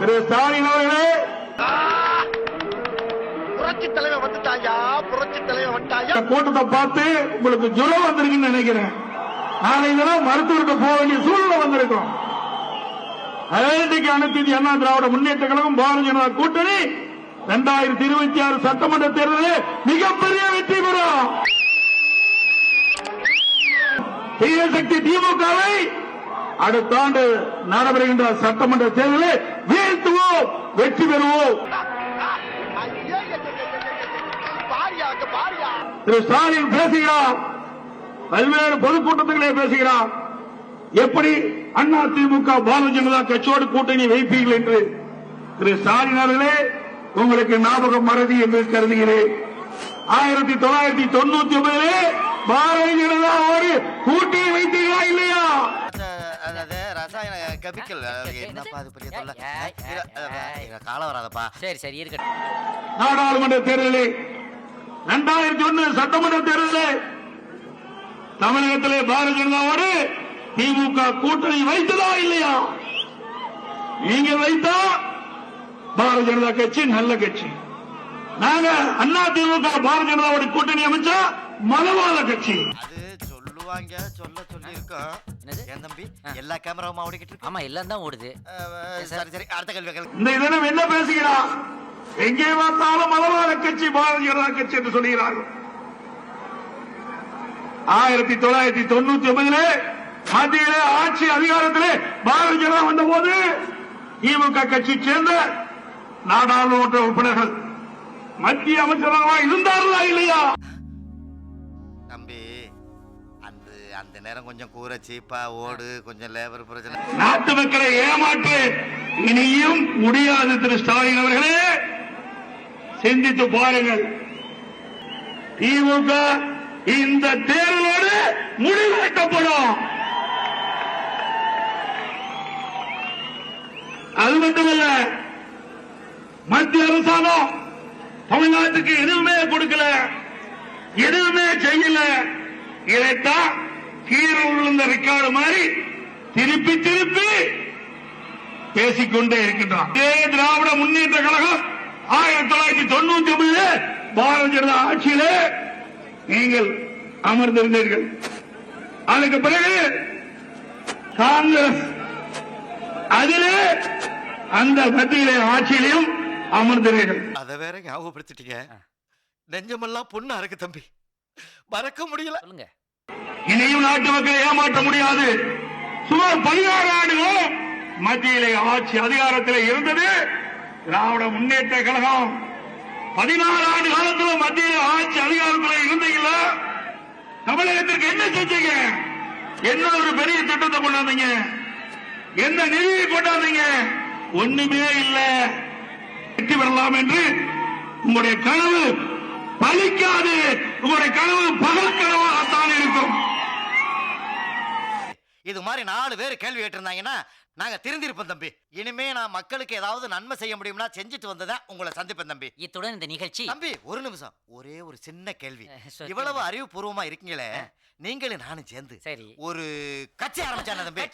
திரு ஸ்டாலின் அவர்களே, புரட்சி தலைவர் வந்துட்டாயா, புரட்சி தலைவர் வந்துட்டாயா. கூட்டத்தை பார்த்து உங்களுக்கு ஜுரம் வந்திருக்குன்னு நினைக்கிறேன். நாளை தினம் மருத்துவருக்கு போக வேண்டிய சூழ்நிலை வந்திருக்கும். அனைத்து இந்திய அண்ணா திராவிட முன்னேற்ற கழகம் பாரதிய ஜனதா கூட்டணி 2026 சட்டமன்ற தேர்தலில் மிகப்பெரிய வெற்றி பெறும். தீய சக்தி திமுகவை அடுத்த ஆண்டு நடைபெறுகின்ற சட்டமன்ற தேர்தலில் வீழ்த்துவோம், வெற்றி பெறுவோம். திரு ஸ்டாலின் பேசுகிறார், பல்வேறு பொதுக்கூட்டத்திலே பேசுகிறார். எப்படி அண்ணா திமுக பாரதிய ஜனதா கட்சியோடு கூட்டணி வைப்பீர்கள் என்று. திரு ஸ்டாலின் அவர்களே, உங்களுக்கு ஞாபகம் மறதி என்று கருதுகிறேன். 1999 பாரதிய ஜனதாவோடு கூட்டணி வைத்தீர்களா இல்லையா? ரசாயன கெமிக்கல் என்னப்பா அது பெரிய தொல்லை. காலம் வராதப்பா. சரி சரி இருக்கட்டும். நாடாளுமன்ற தேர்தலில் 2001 சட்டமன்ற தேர்தலில் தமிழகத்திலே பாரதிய ஜனதாவோடு திமுக கூட்டணி வைத்ததா இல்லையா? நீங்கள் வைத்தா பாரதிய ஜனதா கட்சி நல்ல கட்சி. நாங்க அண்ணா திமுக பாரதிய ஜனதாவோட கூட்டணி அமைச்சா மதவாத கட்சி. அது சொல்லுவாங்க, சொல்ல சொல்லி இருக்கோம். என் தம்பி எல்லா கேமராவும் ஓடிக்கிட்டு இருக்கு. ஆமா எல்லாம் தான் ஓடுது. சரி சரி அடுத்த கேள்வி. இந்த தினம் என்ன பேசுகிறார்? எங்கே பார்த்தாலும் மதவாத கட்சி பாரதிய ஜனதா கட்சி என்று சொல்கிறார்கள். 1999 மத்தியிலே ஆட்சி அதிகாரத்திலே பாரதிய ஜனதா வந்த போது திமுக கட்சி சேர்ந்த நாடாளுமன்ற உறுப்பினர்கள் மத்திய அமைச்சராக இருந்தார்களா இல்லையா? தம்பி அந்த நேரம் கொஞ்சம் கூரை சீப்பா ஓடு, கொஞ்சம் லேபர் பிரச்சனை. நாட்டு மக்களை ஏமாற்று இனியும் முடியாது. திரு ஸ்டாலின் அவர்களே, சிந்தித்து பாருங்கள். திமுக இந்த தேர்தலோடு முடிவெட்டப்படும். அது மட்டுமல்ல, மத்திய அரசாங்கம் தமிழ்நாட்டுக்கு எதுவுமே கொடுக்கல, எதுவுமே செய்யல. இதைத்தான் கீழே விழுந்த ரெக்கார்டு மாதிரி திருப்பி திருப்பி பேசிக்கொண்டே இருக்கின்றான். திராவிட முன்னேற்ற கழகம் 1999 பாரதிய ஜனதா ஆட்சியிலே நீங்கள் அமர்ந்திருந்தீர்கள். அதுக்கு பிறகு காங்கிரஸ் அதிலே அந்த மத்தியிலே ஆட்சியிலையும் அமர்ந்தீர்கள். அதை வேற ஞாபகப்படுத்திட்டீங்க. நெஞ்சமெல்லாம் பொண்ணா இருக்கு தம்பி, மறக்க முடியல. சொல்லுங்க. இனியும் நாட்டு மக்களை ஏமாற்ற முடியாது. சுமார் 16 ஆண்டுகள் மத்தியிலே ஆட்சி அதிகாரத்தில் இருந்தது திராவிட முன்னேற்ற கழகம். 14 ஆண்டு காலத்தில் மத்தியில் ஆட்சி அதிகாரத்தில் இருந்தீங்களா? தமிழகத்திற்கு என்ன செஞ்சீங்க? என்ன ஒரு பெரிய திட்டத்தை கொண்டாந்தீங்க? என்ன நிதியை கொண்டாந்தீங்க? ஒண்ணுமே இல்ல. வெற்றி பெறலாம் என்று உங்களுடைய கனவு பலிக்காது. உங்களுடைய கனவு பகல் கனவாகத்தான் இருக்கும். இது மாதிரி 4 பேர் கேள்வி கேட்டிருந்தாங்கன்னா நாங்க திருந்திருப்போம் தம்பி. இனிமே நான் மக்களுக்கு ஏதாவது நன்மை செய்ய முடியும்னா செஞ்சுட்டு வந்ததான் உங்களை சந்திப்பேன் தம்பி. இத்துடன் இந்த நிகழ்ச்சி. தம்பி ஒரு நிமிஷம், ஒரே ஒரு சின்ன கேள்வி. இவ்வளவு அறிவுபூர்வமா இருக்கீங்களே, நீங்களும் நானும் சேர்ந்து சரி ஒரு கட்சி ஆரம்பிச்சானே தம்பி.